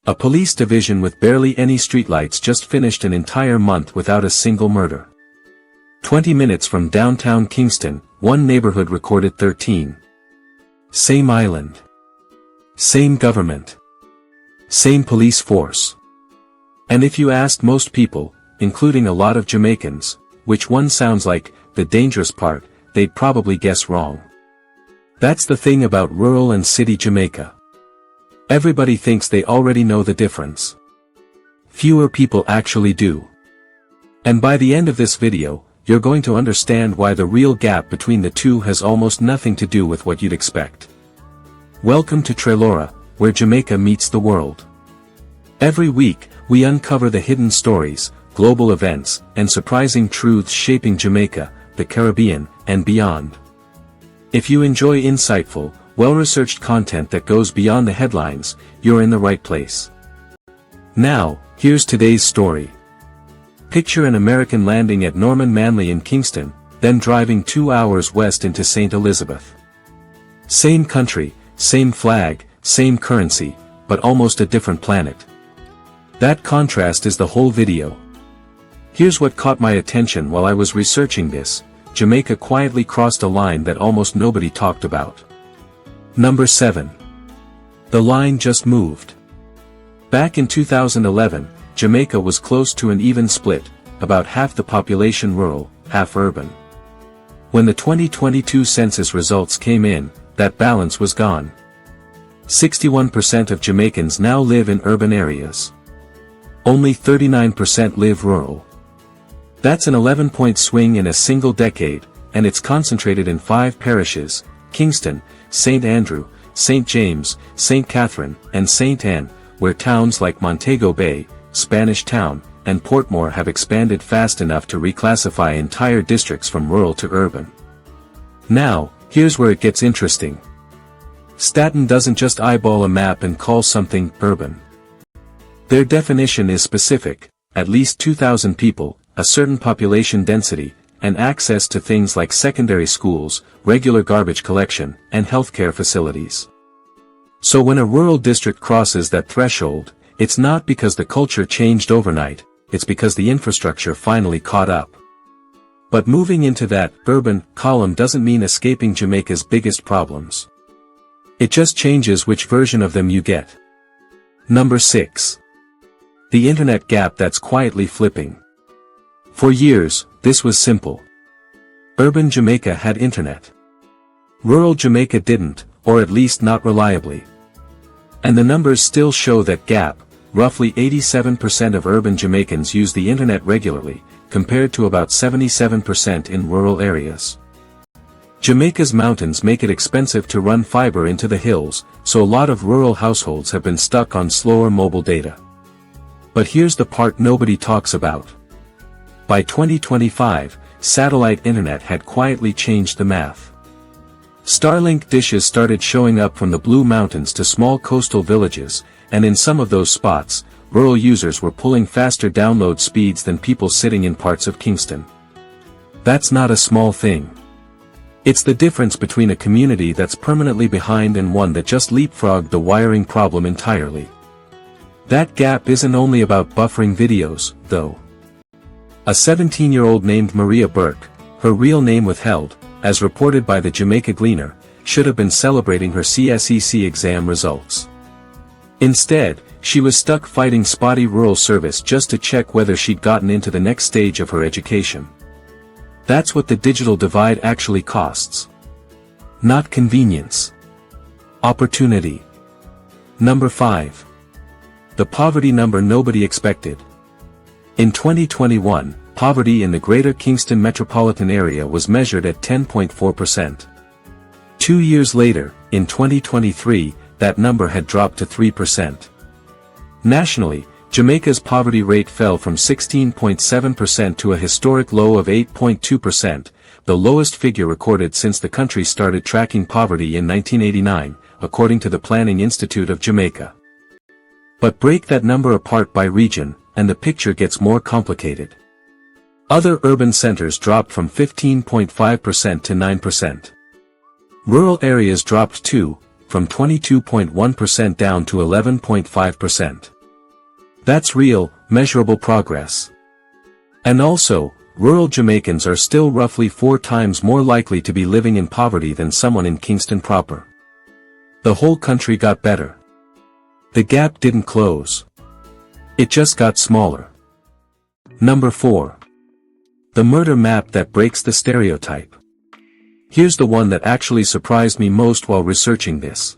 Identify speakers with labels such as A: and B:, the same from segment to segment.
A: A police division with barely any streetlights just finished an entire month without a single murder. 20 minutes from downtown Kingston, one neighborhood recorded 13. Same island. Same government. Same police force. And if you asked most people, including a lot of Jamaicans, which one sounds like the dangerous part, they'd probably guess wrong. That's the thing about rural and city Jamaica. Everybody thinks they already know the difference. Fewer people actually do. And by the end of this video, you're going to understand why the real gap between the two has almost nothing to do with what you'd expect. Welcome to Trelora, where Jamaica meets the world. Every week, we uncover the hidden stories, global events, and surprising truths shaping Jamaica, the Caribbean, and beyond. If you enjoy insightful, well-researched content that goes beyond the headlines, you're in the right place. Now, here's today's story. Picture an American landing at Norman Manley in Kingston, then driving 2 hours west into St. Elizabeth. Same country, same flag, same currency, but almost a different planet. That contrast is the whole video. Here's what caught my attention while I was researching this: Jamaica quietly crossed a line that almost nobody talked about. Number 7. The line just moved. Back in 2011, Jamaica was close to an even split, about half the population rural, half urban. When the 2022 census results came in, that balance was gone. 61% of Jamaicans now live in urban areas. Only 39% live rural. That's an 11-point swing in a single decade, and it's concentrated in 5 parishes: Kingston, St. Andrew, St. James, St. Catherine, and St. Anne, where towns like Montego Bay, Spanish Town, and Portmore have expanded fast enough to reclassify entire districts from rural to urban. Now, here's where it gets interesting. Staten doesn't just eyeball a map and call something urban. Their definition is specific: at least 2,000 people, a certain population density, and access to things like secondary schools, regular garbage collection, and healthcare facilities. So when a rural district crosses that threshold, it's not because the culture changed overnight, it's because the infrastructure finally caught up. But moving into that urban column doesn't mean escaping Jamaica's biggest problems. It just changes which version of them you get. Number 6. The internet gap that's quietly flipping. For years, this was simple. Urban Jamaica had internet. Rural Jamaica didn't, or at least not reliably. And the numbers still show that gap. Roughly 87% of urban Jamaicans use the internet regularly, compared to about 77% in rural areas. Jamaica's mountains make it expensive to run fiber into the hills, so a lot of rural households have been stuck on slower mobile data. But here's the part nobody talks about. By 2025, satellite internet had quietly changed the math. Starlink dishes started showing up from the Blue Mountains to small coastal villages, and in some of those spots, rural users were pulling faster download speeds than people sitting in parts of Kingston. That's not a small thing. It's the difference between a community that's permanently behind and one that just leapfrogged the wiring problem entirely. That gap isn't only about buffering videos, though. A 17-year-old named Maria Burke, her real name withheld, as reported by the Jamaica Gleaner, should have been celebrating her CSEC exam results. Instead, she was stuck fighting spotty rural service just to check whether she'd gotten into the next stage of her education. That's what the digital divide actually costs. Not convenience. Opportunity. Number 5. The poverty number nobody expected. In 2021, poverty in the Greater Kingston metropolitan area was measured at 10.4%. 2 years later, in 2023, that number had dropped to 3%. Nationally, Jamaica's poverty rate fell from 16.7% to a historic low of 8.2%, the lowest figure recorded since the country started tracking poverty in 1989, according to the Planning Institute of Jamaica. But break that number apart by region, and the picture gets more complicated. Other urban centers dropped from 15.5% to 9%. Rural areas dropped too, from 22.1% down to 11.5%. That's real, measurable progress. And also, rural Jamaicans are still roughly 4 times more likely to be living in poverty than someone in Kingston proper. The whole country got better. The gap didn't close. It just got smaller. Number 4. The murder map that breaks the stereotype. Here's the one that actually surprised me most while researching this.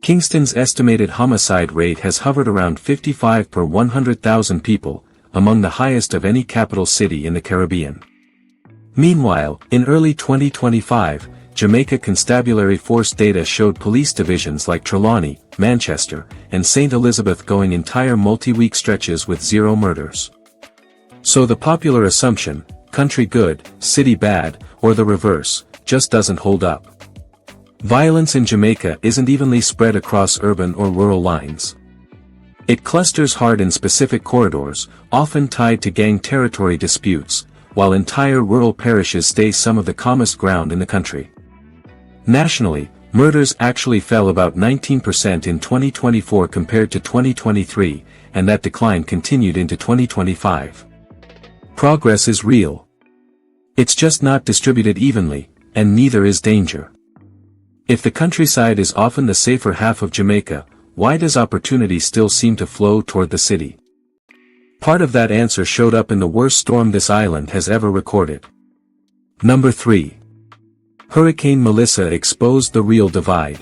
A: Kingston's estimated homicide rate has hovered around 55 per 100,000 people, among the highest of any capital city in the Caribbean. Meanwhile, in early 2025, Jamaica Constabulary Force data showed police divisions like Trelawney, Manchester, and St. Elizabeth going entire multi-week stretches with 0 murders. So the popular assumption, country good, city bad, or the reverse, just doesn't hold up. Violence in Jamaica isn't evenly spread across urban or rural lines. It clusters hard in specific corridors, often tied to gang territory disputes, while entire rural parishes stay some of the calmest ground in the country. Nationally, murders actually fell about 19% in 2024 compared to 2023, and that decline continued into 2025. Progress is real. It's just not distributed evenly, and neither is danger. If the countryside is often the safer half of Jamaica, why does opportunity still seem to flow toward the city? Part of that answer showed up in the worst storm this island has ever recorded. Number 3. Hurricane Melissa exposed the real divide.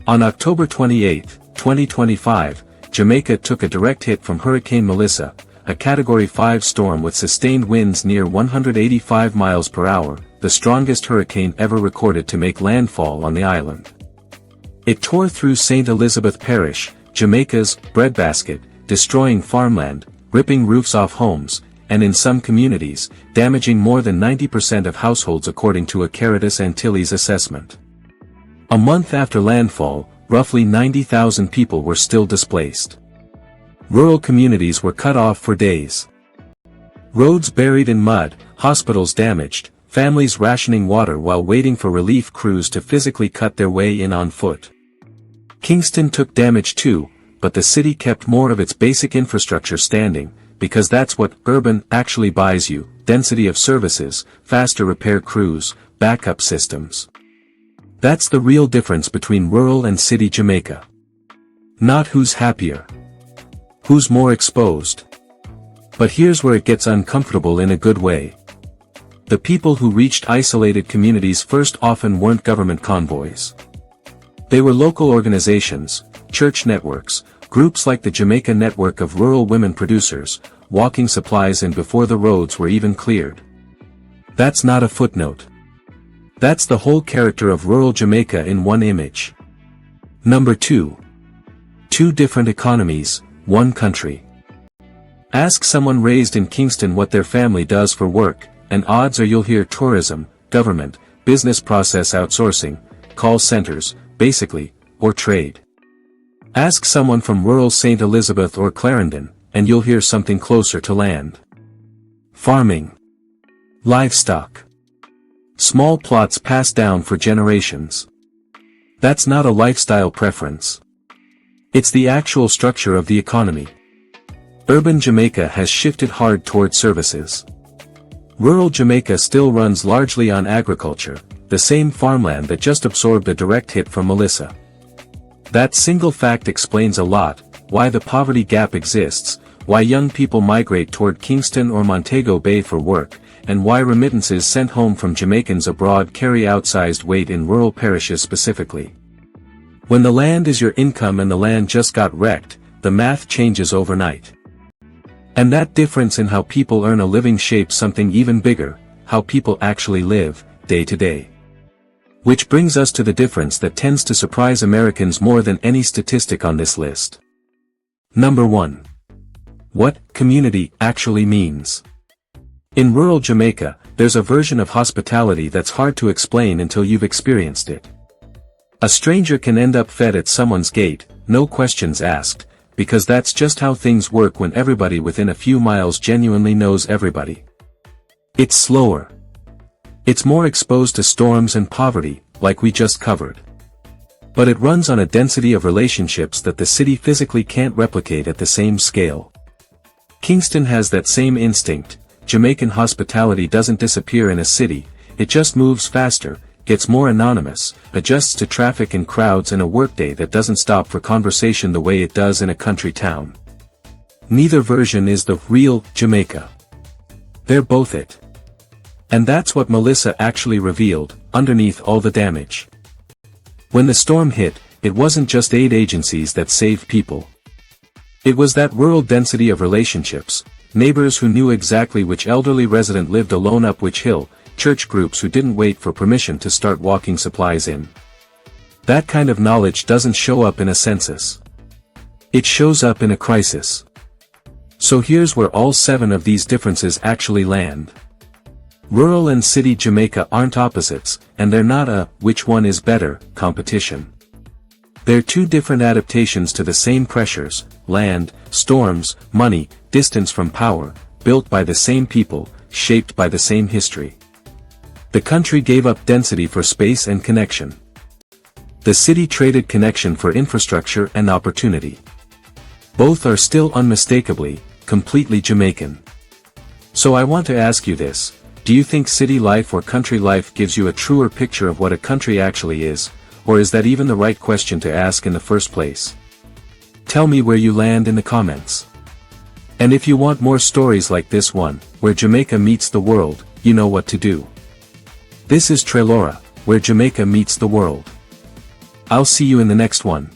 A: On October 28, 2025, Jamaica took a direct hit from Hurricane Melissa, a Category 5 storm with sustained winds near 185 miles per hour, the strongest hurricane ever recorded to make landfall on the island. It tore through St. Elizabeth Parish, Jamaica's breadbasket, destroying farmland, ripping roofs off homes, and in some communities, damaging more than 90% of households according to a Caritas Antilles assessment. A month after landfall, roughly 90,000 people were still displaced. Rural communities were cut off for days. Roads buried in mud, hospitals damaged, families rationing water while waiting for relief crews to physically cut their way in on foot. Kingston took damage too, but the city kept more of its basic infrastructure standing, because that's what urban actually buys you: density of services, faster repair crews, backup systems. That's the real difference between rural and city Jamaica. Not who's happier. Who's more exposed. But here's where it gets uncomfortable in a good way. The people who reached isolated communities first often weren't government convoys. They were local organizations, church networks, groups like the Jamaica Network of Rural Women Producers, walking supplies in before the roads were even cleared. That's not a footnote. That's the whole character of rural Jamaica in one image. Number 2. 2 different economies, one country. Ask someone raised in Kingston what their family does for work, and odds are you'll hear tourism, government, business process outsourcing, call centers, basically, or trade. Ask someone from rural St. Elizabeth or Clarendon, and you'll hear something closer to land. Farming. Livestock. Small plots passed down for generations. That's not a lifestyle preference. It's the actual structure of the economy. Urban Jamaica has shifted hard toward services. Rural Jamaica still runs largely on agriculture, the same farmland that just absorbed a direct hit from Melissa. That single fact explains a lot: why the poverty gap exists, why young people migrate toward Kingston or Montego Bay for work, and why remittances sent home from Jamaicans abroad carry outsized weight in rural parishes specifically. When the land is your income and the land just got wrecked, the math changes overnight. And that difference in how people earn a living shapes something even bigger: how people actually live, day to day. Which brings us to the difference that tends to surprise Americans more than any statistic on this list. Number 1. What community actually means. In rural Jamaica, there's a version of hospitality that's hard to explain until you've experienced it. A stranger can end up fed at someone's gate, no questions asked, because that's just how things work when everybody within a few miles genuinely knows everybody. It's slower. It's more exposed to storms and poverty, like we just covered. But it runs on a density of relationships that the city physically can't replicate at the same scale. Kingston has that same instinct. Jamaican hospitality doesn't disappear in a city, it just moves faster, gets more anonymous, adjusts to traffic and crowds in a workday that doesn't stop for conversation the way it does in a country town. Neither version is the real Jamaica. They're both it. And that's what Melissa actually revealed, underneath all the damage. When the storm hit, it wasn't just aid agencies that saved people. It was that rural density of relationships, neighbors who knew exactly which elderly resident lived alone up which hill, church groups who didn't wait for permission to start walking supplies in. That kind of knowledge doesn't show up in a census. It shows up in a crisis. So here's where all 7 of these differences actually land. Rural and city Jamaica aren't opposites, and they're not a which one is better competition. They're 2 different adaptations to the same pressures: land, storms, money, distance from power, built by the same people, shaped by the same history. The country gave up density for space and connection. The city traded connection for infrastructure and opportunity. Both are still unmistakably, completely Jamaican. So I want to ask you this: do you think city life or country life gives you a truer picture of what a country actually is, or is that even the right question to ask in the first place? Tell me where you land in the comments. And if you want more stories like this one, where Jamaica meets the world, you know what to do. This is Trelora, where Jamaica meets the world. I'll see you in the next one.